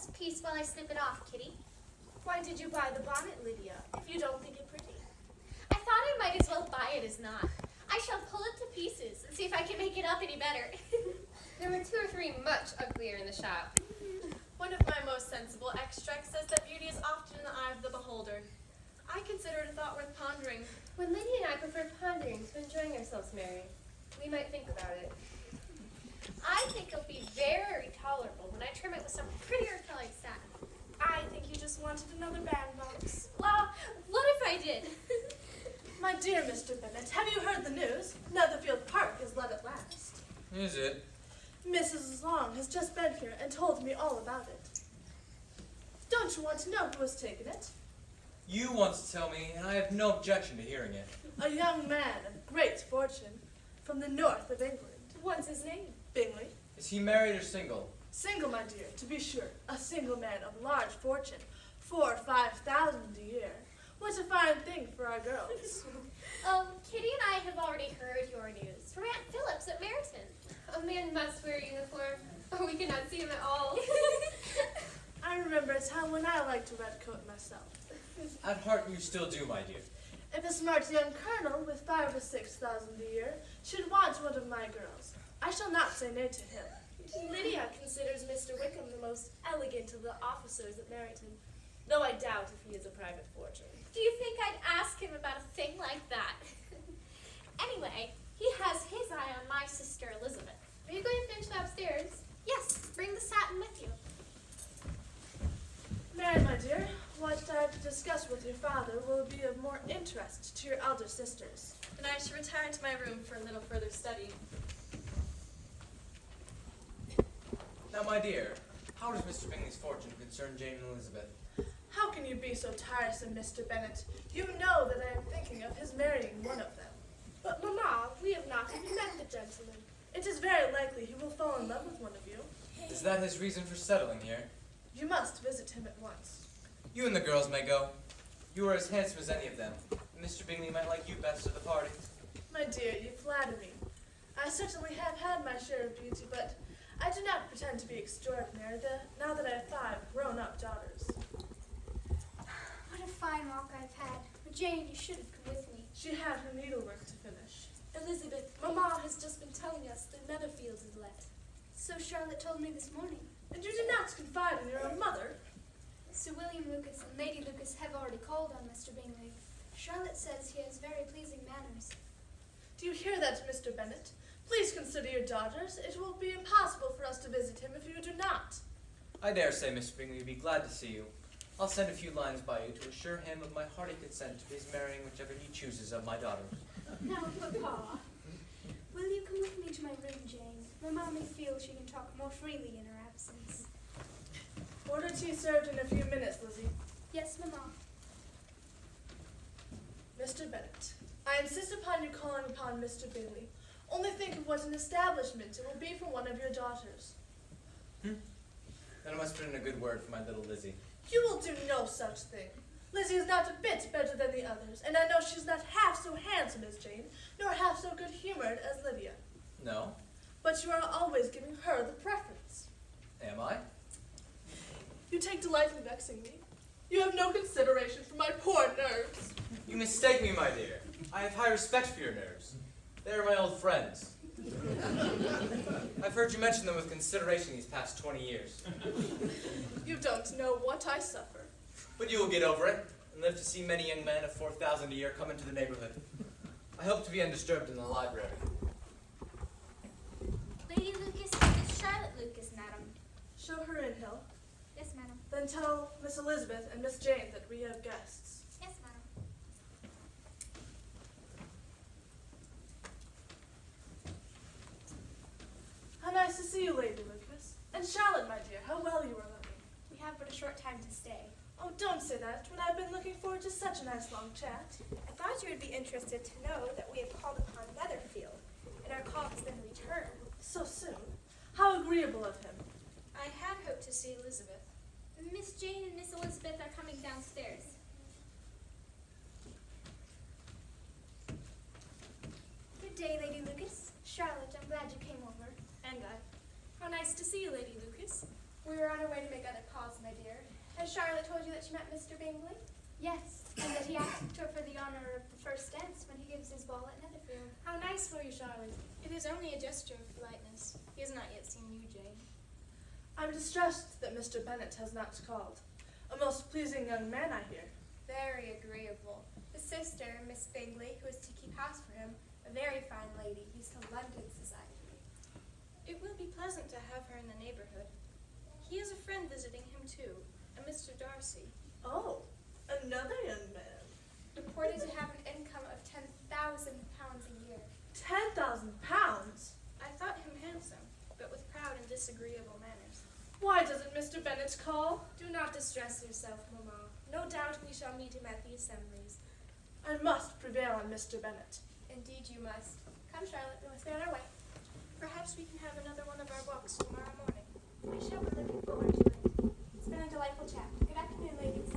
Just a piece while I snip it off, Kitty. Why did you buy the bonnet, Lydia, if you don't think it pretty? I thought I might as well buy it as not. I shall pull it to pieces and see if I can make it up any better. There were 2 or 3 much uglier in the shop. One of my most sensible extracts says that beauty is often in the eye of the beholder. I consider it a thought worth pondering. When Lydia and I prefer pondering to enjoying ourselves, Mary, we might think about it. I think it'll be very tolerable when I trim it with some prettier colored satin. I think you just wanted another bandbox. Well, what if I did? My dear Mr. Bennet, have you heard the news? Netherfield Park is let at last. Is it? Mrs. Long has just been here and told me all about it. Don't you want to know who has taken it? You want to tell me, and I have no objection to hearing it. A young man of great fortune from the north of England. What's his name? Bingley. Is he married or single? Single, my dear, to be sure. A single man of large fortune. 4,000 or 5,000 a year. What a fine thing for our girls. Kitty and I have already heard your news from Aunt Phillips at Meryton. A man must wear a uniform, or we cannot see him at all. I remember a time when I liked a red coat myself. At heart, you still do, my dear. If a smart young colonel with 5,000 or 6,000 a year should want one of my girls, I shall not say nay to him. Lydia considers Mr. Wickham the most elegant of the officers at Meryton, though I doubt if he is a private fortune. Do you think I'd ask him about a thing like that? Anyway, he has his eye on my sister Elizabeth. Are you going to finish that upstairs? Yes, bring the satin with you. Mary, my dear, what I have to discuss with your father will be of more interest to your elder sisters. And I shall retire to my room for a little further study. Now, my dear, how does Mr. Bingley's fortune concern Jane and Elizabeth? How can you be so tiresome, Mr. Bennet? You know that I am thinking of his marrying one of them. But, Mamma, we have not even met the gentleman. It is very likely he will fall in love with one of you. Is that his reason for settling here? You must visit him at once. You and the girls may go. You are as handsome as any of them, and Mr. Bingley might like you best of the party. My dear, you flatter me. I certainly have had my share of beauty, but I do not pretend to be extraordinary now that I have 5 grown-up daughters. What a fine walk I've had. Jane, you should have come with me. She had her needlework to finish. Elizabeth, Mamma has just been telling us that Netherfield is let. So Charlotte told me this morning. And you did not confide in your own mother. Sir William Lucas and Lady Lucas have already called on Mr. Bingley. Charlotte says he has very pleasing manners. Do you hear that, Mr. Bennet? Please consider your daughters. It will be impossible for us to visit him if you do not. I dare say Mr. Bingley would be glad to see you. I'll send a few lines by you to assure him of my hearty consent to his marrying whichever he chooses of my daughters. Now, Papa, will you come with me to my room, Jane? Mamma may feel she can talk more freely in her absence. Order tea served in a few minutes, Lizzie. Yes, Mamma. Mr. Bennet, I insist upon you calling upon Mr. Bingley. Only think of what an establishment it will be for one of your daughters. Then I must put in a good word for my little Lizzie. You will do no such thing. Lizzie is not a bit better than the others, and I know she's not half so handsome as Jane, nor half so good-humored as Lydia. No? But you are always giving her the preference. Am I? You take delight in vexing me. You have no consideration for my poor nerves. You mistake me, my dear. I have high respect for your nerves. They are my old friends. I've heard you mention them with consideration these past 20 years. You don't know what I suffer. But you will get over it, and live to see many young men of 4,000 a year come into the neighborhood. I hope to be undisturbed in the library. Lady Lucas is Charlotte Lucas, madam. Show her in, Hill. Yes, madam. Then tell Miss Elizabeth and Miss Jane that we have guests. Yes, madam. How nice to see you, Lady Lucas. And Charlotte, my dear, how well you are looking. We have but a short time to stay. Oh, don't say that, when I've been looking forward to such a nice long chat. I thought you would be interested to know that we have called upon Netherfield, and our call has been returned. So soon. How agreeable of him. I had hoped to see Elizabeth. Miss Jane and Miss Elizabeth are coming downstairs. Good day, Lady Lucas. Charlotte, I'm glad you came over. And I. How nice to see you, Lady Lucas. We were on our way to make other calls, my dear. Has Charlotte told you that she met Mr. Bingley? Yes, and that he asked her for the honor of the first dance when he gives his ball at Netherfield. How nice for you, Charlotte. It is only a gesture of politeness. He has not yet seen you, Jane. I'm distressed that Mr. Bennet has not called. A most pleasing young man, I hear. Very agreeable. His sister, Miss Bingley, who is to keep house for him, a very fine lady, used to London society. It will be pleasant to have her in the neighborhood. He has a friend visiting him too, a Mr. Darcy. Oh, another young man. Reported to have an income of £10,000 a year. 10,000 pounds? I thought him handsome, but with proud and disagreeable manners. Why doesn't Mr. Bennet call? Do not distress yourself, Mamma. No doubt we shall meet him at the assemblies. I must prevail on Mr. Bennet. Indeed you must. Come, Charlotte, we must be on our way. Perhaps we can have another one of our walks tomorrow morning. We shall be looking forward to it. It's been a delightful chat. Good afternoon, ladies.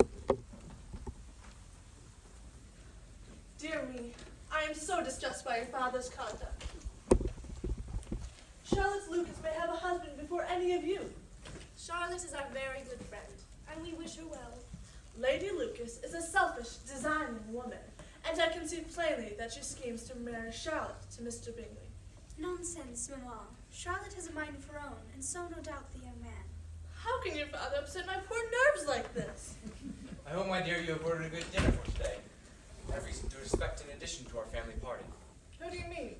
Dear me, I am so distressed by your father's conduct. Charlotte Lucas may have a husband before any of you. Charlotte is our very good friend, and we wish her well. Lady Lucas is a selfish, designing woman, and I can see plainly that she schemes to marry Charlotte to Mr. Bingley. Nonsense, Mamma. Charlotte has a mind of her own, and so no doubt the young man. How can your father upset my poor nerves like this? I hope, my dear, you have ordered a good dinner for today. I have reason to expect an addition to our family party. What do you mean?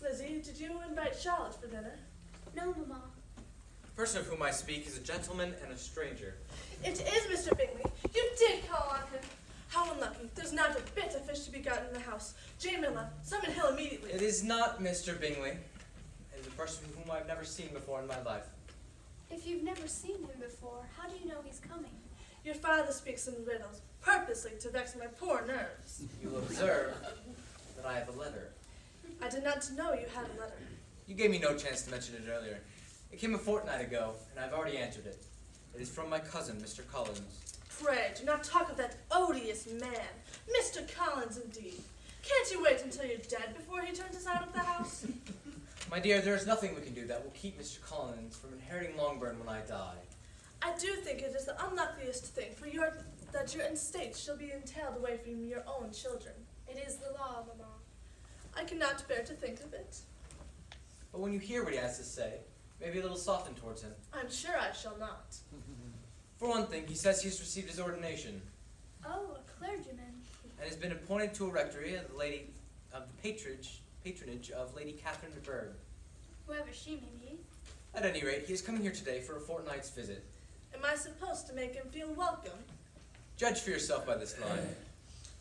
Lizzie, did you invite Charlotte for dinner? No, Mamma. The person of whom I speak is a gentleman and a stranger. It is Mr. Bingley. You did call on him. How unlucky. There's not a bit of fish to be gotten in the house. Jane Miller, summon Hill immediately. It is not Mr. Bingley. It is a person whom I have never seen before in my life. If you've never seen him before, how do you know he's coming? Your father speaks in riddles, purposely to vex my poor nerves. You will observe that I have a letter. I did not know you had a letter. You gave me no chance to mention it earlier. It came a fortnight ago, and I've already answered it. It is from my cousin, Mr. Collins. Pray, do not talk of that odious man. Mr. Collins, indeed. Can't you wait until you're dead before he turns us out of the house? My dear, there is nothing we can do that will keep Mr. Collins from inheriting Longbourn when I die. I do think it is the unluckiest thing that your estate shall be entailed away from your own children. It is the law, Mamma. I cannot bear to think of it. But when you hear what he has to say, maybe a little softened towards him. I'm sure I shall not. For one thing, he says he has received his ordination, Oh, a clergyman. and has been appointed to a rectory of the patronage of Lady Catherine de Bourgh. Whoever she may be. At any rate, he is coming here today for a fortnight's visit. Am I supposed to make him feel welcome? Judge for yourself by this line.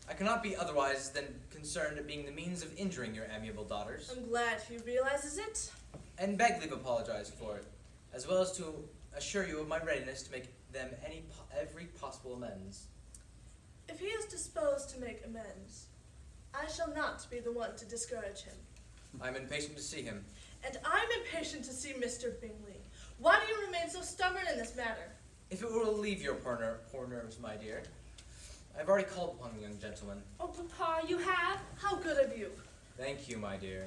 I cannot be otherwise than concerned at being the means of injuring your amiable daughters, I'm glad he realizes it. and beg leave apologize for it, as well as to assure you of my readiness to make them every possible amends. If he is disposed to make amends, I shall not be the one to discourage him. I am impatient to see him. And I'm impatient to see Mr. Bingley. Why do you remain so stubborn in this matter? If it will relieve your poor nerves, my dear, I have already called upon the young gentleman. Oh, Papa, you have? How good of you. Thank you, my dear.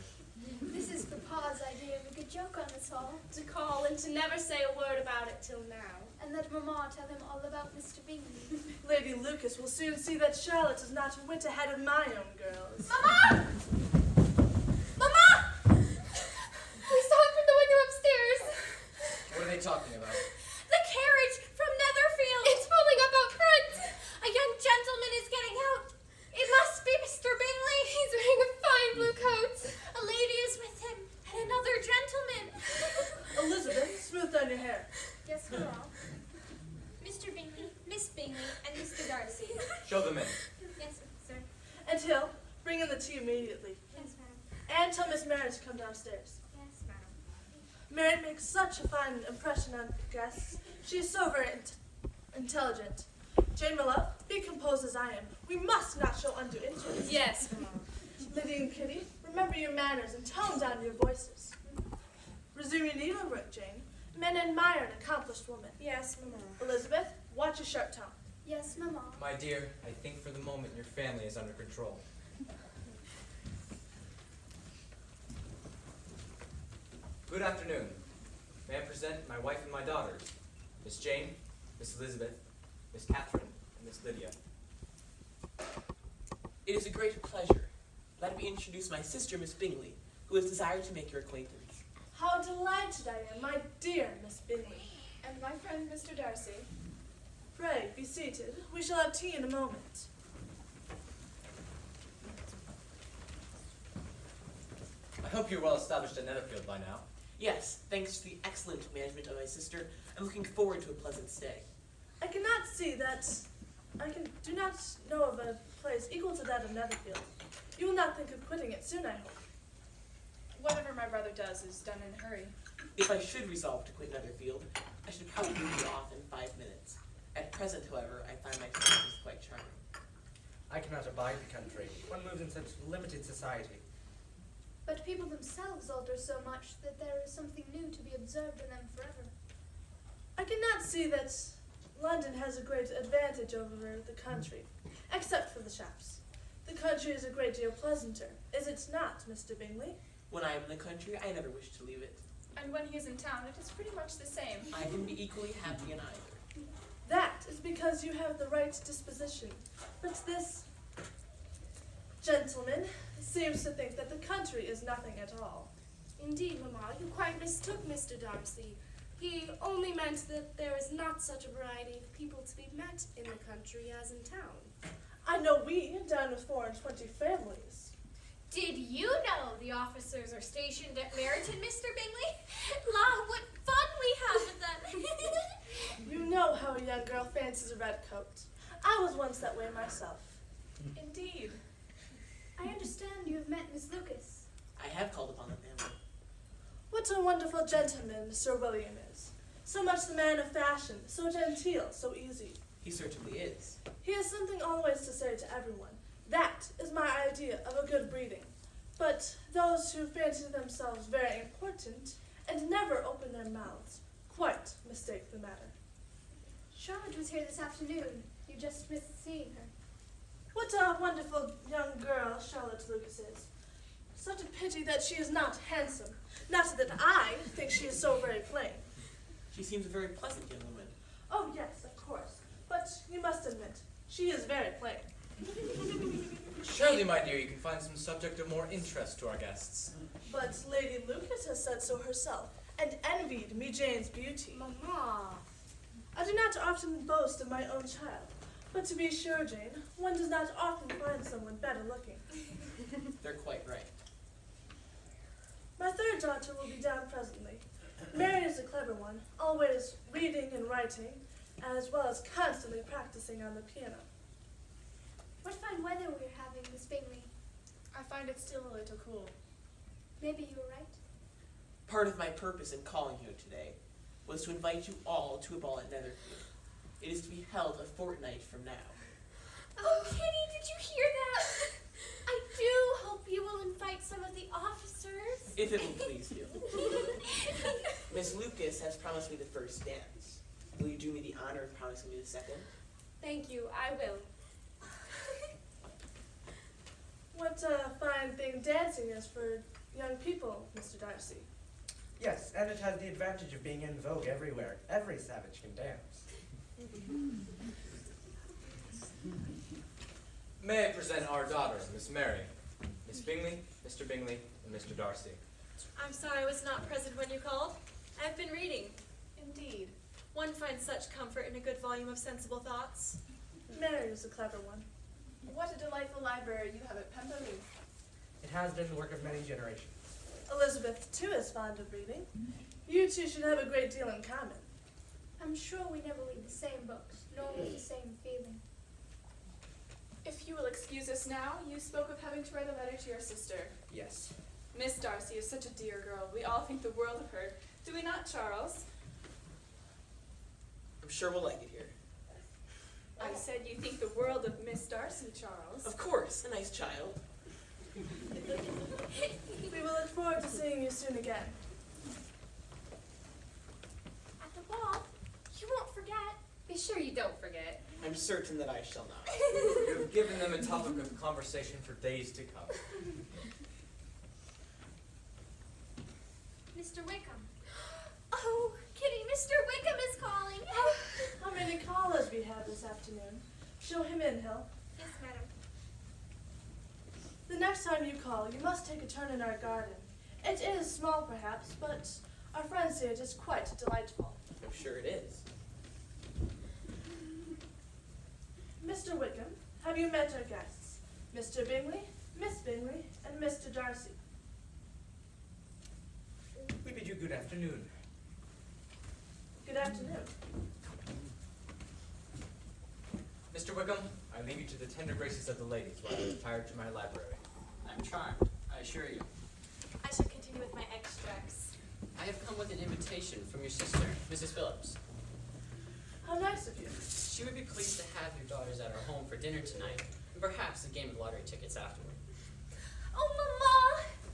This is Papa's idea of a good joke on us all. To call and to never say a word about it till now. And let Mamma tell him all about Mr. Bingley. Lady Lucas will soon see that Charlotte is not a whit ahead of my own girls. Mama! Mama! We saw it from the window upstairs. What are they talking about? The carriage from Netherfield. It's pulling up out front. A young gentleman is getting out. It must be Mr. Bingley. He's wearing a fine blue coat. A lady is with him, and another gentleman. Elizabeth, smooth down your hair. Yes, Mamma. Mr. Bingley, Miss Bingley, and Mr. Darcy. Show them in. Yes, sir. And Hill, bring in the tea immediately. Yes, madam. And tell Miss Mary to come downstairs. Yes, madam. Mary makes such a fine impression on guests. She is so very intelligent. Jane, my love, be composed as I am. We must not show undue interest. Yes, Mamma. Liddy and Kitty, remember your manners and tone down your voices. Resume your needlework, Jane. Men admire an accomplished woman. Yes, Mamma. Elizabeth, watch your sharp tongue. Yes, Mamma. My dear, I think for the moment your family is under control. Good afternoon. may I present my wife and my daughters, Miss Jane, Miss Elizabeth, Miss Catherine, and Miss Lydia. It is a great pleasure. Let me introduce my sister, Miss Bingley, who has desired to make your acquaintance. How delighted I am, my dear Miss Bingley. And my friend, Mr. Darcy. Pray, be seated. We shall have tea in a moment. I hope you're well established at Netherfield by now. Yes, thanks to the excellent management of my sister, I'm looking forward to a pleasant stay. I cannot see that. Do not know of a place equal to that of Netherfield. You will not think of quitting it soon, I hope. Whatever my brother does is done in a hurry. If I should resolve to quit Netherfield, I should probably be off in 5 minutes. At present, however, I find my surroundings quite charming. I cannot abide the country. One moves in such limited society. But people themselves alter so much that there is something new to be observed in them forever. I cannot see that London has a great advantage over the country, except for the shops. The country is a great deal pleasanter, is it not, Mr. Bingley? When I am in the country, I never wish to leave it. And when he is in town, it is pretty much the same. I can be equally happy in either. That is because you have the right disposition. But this gentleman seems to think that the country is nothing at all. Indeed, Mamma, you quite mistook Mr. Darcy. He only meant that there is not such a variety of people to be met in the country as in town. I know we dine with 4 and 20 families. Did you know the officers are stationed at Meryton, Mr. Bingley? La, what fun we have with them! You know how a young girl fancies a red coat. I was once that way myself. Indeed. I understand you have met Miss Lucas. I have called upon the family. What a wonderful gentleman Sir William is. So much the man of fashion, so genteel, so easy. He certainly is. He has something always to say to everyone. That is my idea of a good breeding. But those who fancy themselves very important and never open their mouths quite mistake the matter. Charlotte was here this afternoon. You just missed seeing her. What a wonderful young girl Charlotte Lucas is. Such a pity that she is not handsome. Not that I think she is so very plain. She seems a very pleasant young woman. Oh yes, of course. But you must admit, she is very plain. Surely, my dear, you can find some subject of more interest to our guests. But Lady Lucas has said so herself, and envied me Jane's beauty. Mamma. I do not often boast of my own child, but to be sure, Jane, one does not often find someone better looking. They're quite right. My third daughter will be down presently. Mary is a clever one, always reading and writing, as well as constantly practicing on the piano. What fine weather we're having, Miss Bingley. I find it still a little cool. Maybe you were right. Part of my purpose in calling here today was to invite you all to a ball at Netherfield. It is to be held a fortnight from now. Oh, Kitty, did you hear that? I do hope you will invite some of the officers. If it will please you. Miss Lucas has promised me the first dance. Will you do me the honor of promising me the second? Thank you, I will. What a fine thing dancing is for young people, Mr. Darcy. Yes, and it has the advantage of being in vogue everywhere. Every savage can dance. May I present our daughter, Miss Mary, Miss Bingley, Mr. Bingley, and Mr. Darcy. I'm sorry I was not present when you called. I've been reading. Indeed. One finds such comfort in a good volume of sensible thoughts. Mary is a clever one. What a delightful library you have at Pemberley. It has been the work of many generations. Elizabeth, too, is fond of reading. You two should have a great deal in common. I'm sure we never read the same books, nor with the same feeling. If you will excuse us now, you spoke of having to write a letter to your sister. Yes. Miss Darcy is such a dear girl. We all think the world of her. Do we not, Charles? I'm sure we'll like it here. I said you think the world of Miss Darcy, Charles. Of course, a nice child. We will look forward to seeing you soon again. At the ball, you won't forget. Be sure you don't forget. I'm certain that I shall not. You have given them a topic of conversation for days to come. Mr. Wickham. Oh, Oh, Kitty, Mr. Wickham is calling. How many callers we have this afternoon? Show him in, Hill. Yes, madam. The next time you call, you must take a turn in our garden. It is small, perhaps, but our friends say it is quite delightful. I'm sure it is. Mr. Wickham, have you met our guests? Mr. Bingley, Miss Bingley, and Mr. Darcy. We bid you good afternoon. Good afternoon. Mr. Wickham, I leave you to the tender graces of the ladies while I retire to my library. I'm charmed, I assure you. I shall continue with my extracts. I have come with an invitation from your sister, Mrs. Phillips. How nice of you. She would be pleased to have your daughters at our home for dinner tonight, and perhaps a game of lottery tickets afterward. Oh,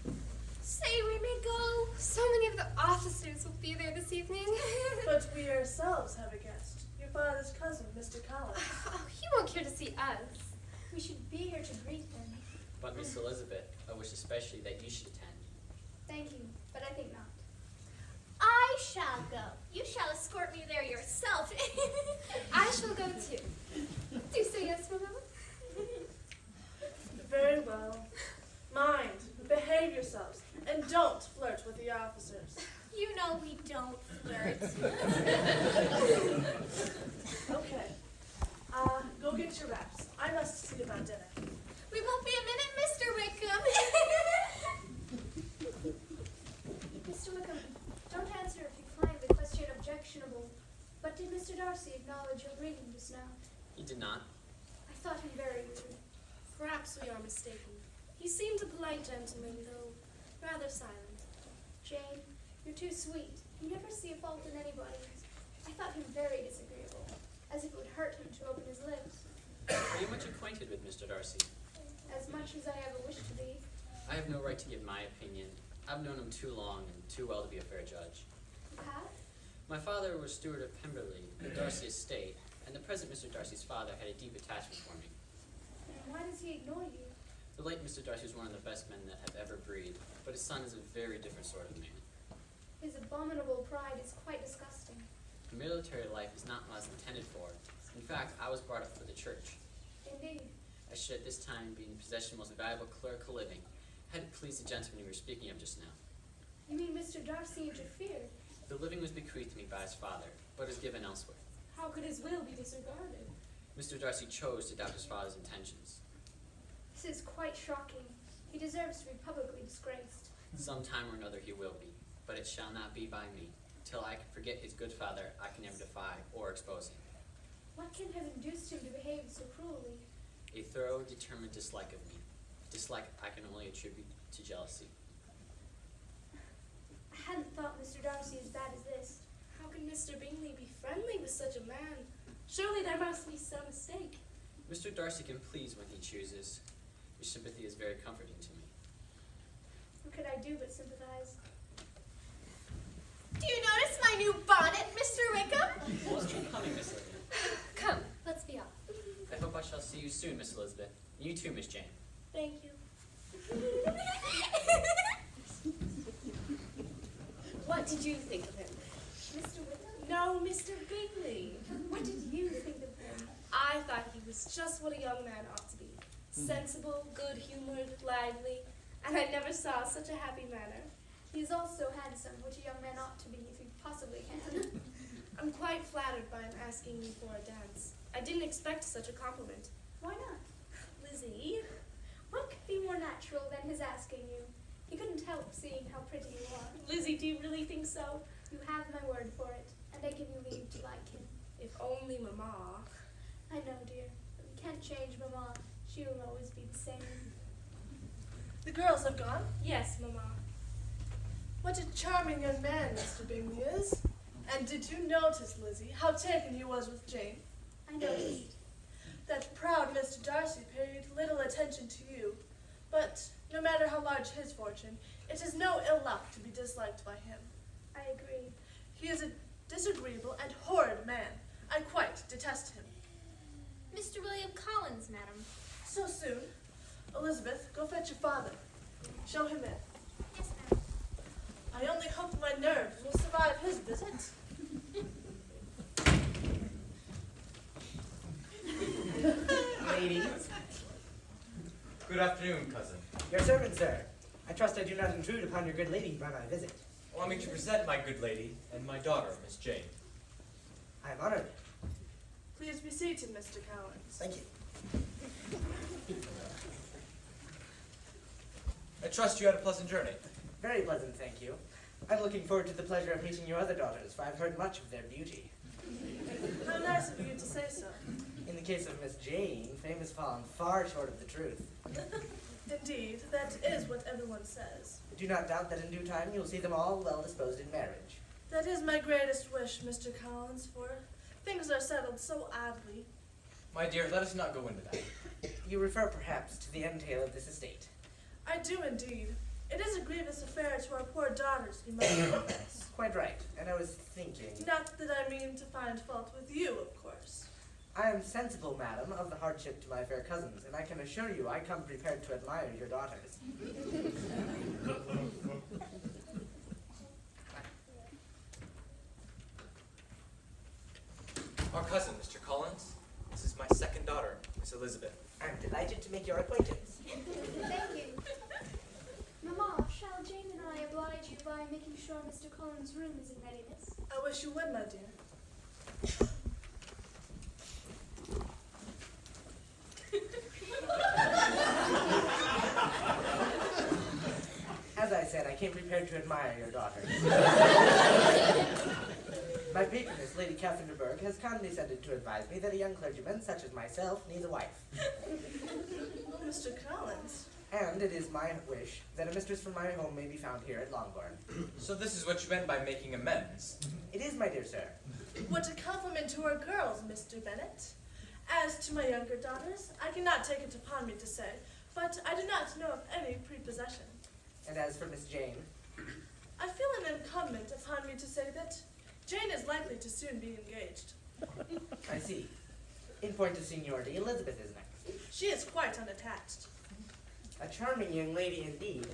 Mama! Say we may go. So many of the officers will be there this evening. But we ourselves have a guest. Your father's cousin, Mr. Collins. Oh, he won't care to see us. We should be here to greet him. But Miss Elizabeth, I wish especially that you should attend. Thank you, but I think not. I shall go. You shall escort me there yourself. I shall go too. Do say yes, Mama. Very well. Mind, behave yourselves, and don't flirt with the officers. You know we don't flirt. Okay. Go get your wraps. I must see about dinner. We won't be a minute, Mr. Wickham. Mr. Wickham, don't answer if you find the question objectionable. But did Mr. Darcy acknowledge your greeting just now? He did not. I thought him very rude. Perhaps we are mistaken. He seemed a polite gentleman, though rather silent. Jane, you're too sweet. You never see a fault in anybody. I thought him very disagreeable, as if it would hurt him to open his lips. Are you much acquainted with Mr. Darcy? As much as I ever wished to be. I have no right to give my opinion. I've known him too long and too well to be a fair judge. You have? My father was steward of Pemberley, the Darcy estate, and the present Mr. Darcy's father had a deep attachment for me. And why does he ignore you? The late Mr. Darcy was one of the best men that have ever breathed, but his son is a very different sort of man. His abominable pride is quite disgusting. Military life is not what I was intended for. In fact, I was brought up for the church. Indeed. I should at this time be in possession of the most valuable clerical living, had it pleased the gentleman you were speaking of just now. You mean Mr. Darcy interfered? The living was bequeathed to me by his father, but is given elsewhere. How could his will be disregarded? Mr. Darcy chose to doubt his father's intentions. This is quite shocking. He deserves to be publicly disgraced. Sometime or another he will be, but it shall not be by me. Till I can forget his good father, I can never defy or expose him. What can have induced him to behave so cruelly? A thorough, determined dislike of me. Dislike I can only attribute to jealousy. I hadn't thought Mr. Darcy as bad as this. How can Mr. Bingley be friendly with such a man? Surely there must be some mistake. Mr. Darcy can please when he chooses. Your sympathy is very comforting to me. What could I do but sympathize? Do you notice my new bonnet, Mr. Wickham? Most becoming, Miss Elizabeth. Come, let's be off. I hope I shall see you soon, Miss Elizabeth. And you too, Miss Jane. Thank you. What did you think of him? Mr. Wickham? No, Mr. Bingley. What did you think of him? I thought he was just what a young man ought to be. Sensible, good-humored, lively, and I never saw such a happy manner. He is also handsome, which a young man ought to be if he possibly can. I'm quite flattered by him asking me for a dance. I didn't expect such a compliment. Why not? Lizzie? What could be more natural than his asking you? He couldn't help seeing how pretty you are. Lizzie, do you really think so? You have my word for it, and I give you leave to like him. If only Mamma. I know, dear, but we can't change Mamma. She will always be the same. The girls have gone? Yes, Mamma. What a charming young man Mr. Bingley is. And did you notice, Lizzie, how taken he was with Jane? I noticed. That proud Mr. Darcy paid little attention to you. But no matter how large his fortune, it is no ill luck to be disliked by him. I agree. He is a disagreeable and horrid man. I quite detest him. Mr. William Collins, madam. So soon? Elizabeth, go fetch your father. Show him in. Yes, madam. I only hope my nerves will survive his visit. Ladies, Good afternoon, cousin. your servant, sir. I trust I do not intrude upon your good lady by my visit. Allow me to present my good lady and my daughter, Miss Jane. I am honored. Please be seated, Mr. Collins. Thank you. I trust you had a pleasant journey. Very pleasant, thank you. I'm looking forward to the pleasure of meeting your other daughters, for I've heard much of their beauty. How nice of you to say so. In the case of Miss Jane, fame has fallen far short of the truth. Indeed, that is what everyone says. Do not doubt that in due time you'll see them all well disposed in marriage. That is my greatest wish, Mr. Collins, for things are settled so oddly. My dear, let us not go into that. You refer perhaps to the entail of this estate. I do indeed. It is a grievous affair to our poor daughters, you must confess. Quite right, and I was thinking... Not that I mean to find fault with you, of course. I am sensible, madam, of the hardship to my fair cousins, and I can assure you I come prepared to admire your daughters. Our cousin, Mr. Collins. This is my second daughter, Miss Elizabeth. I'm delighted to make your acquaintance. Thank you. Mamma, shall Jane and I oblige you by making sure Mr. Collins' room is in readiness? I wish you would, my dear. As I said, I came prepared to admire your daughters. My patroness, Lady Catherine de Bourgh, has condescended to advise me that a young clergyman such as myself needs a wife. Mr. Collins. And it is my wish that a mistress from my home may be found here at Longbourn. So this is what you meant by making amends. It is, my dear sir. What a compliment to our girls, Mr. Bennet. As to my younger daughters, I cannot take it upon me to say, but I do not know of any prepossession. And as for Miss Jane, I feel an incumbent upon me to say that Jane is likely to soon be engaged. I see. In point of seniority, Elizabeth is next. She is quite unattached. A charming young lady indeed.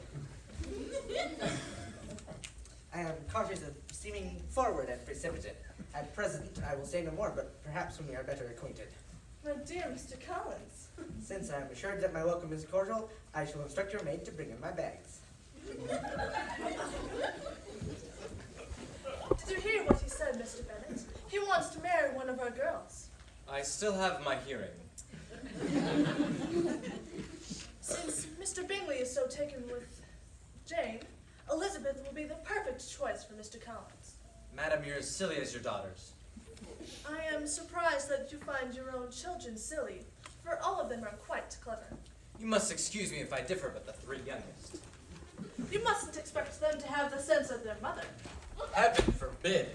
I am cautious of seeming forward and precipitate. At present, I will say no more, but perhaps when we are better acquainted. My dear Mr. Collins. Since I am assured that my welcome is cordial, I shall instruct your maid to bring in my bags. Did you hear what he said, Mr. Bennet? He wants to marry one of our girls. I still have my hearing. Since Mr. Bingley is so taken with Jane, Elizabeth will be the perfect choice for Mr. Collins. Madam, you're as silly as your daughters. I am surprised that you find your own children silly, for all of them are quite clever. You must excuse me if I differ with the three youngest. You mustn't expect them to have the sense of their mother. Heaven forbid.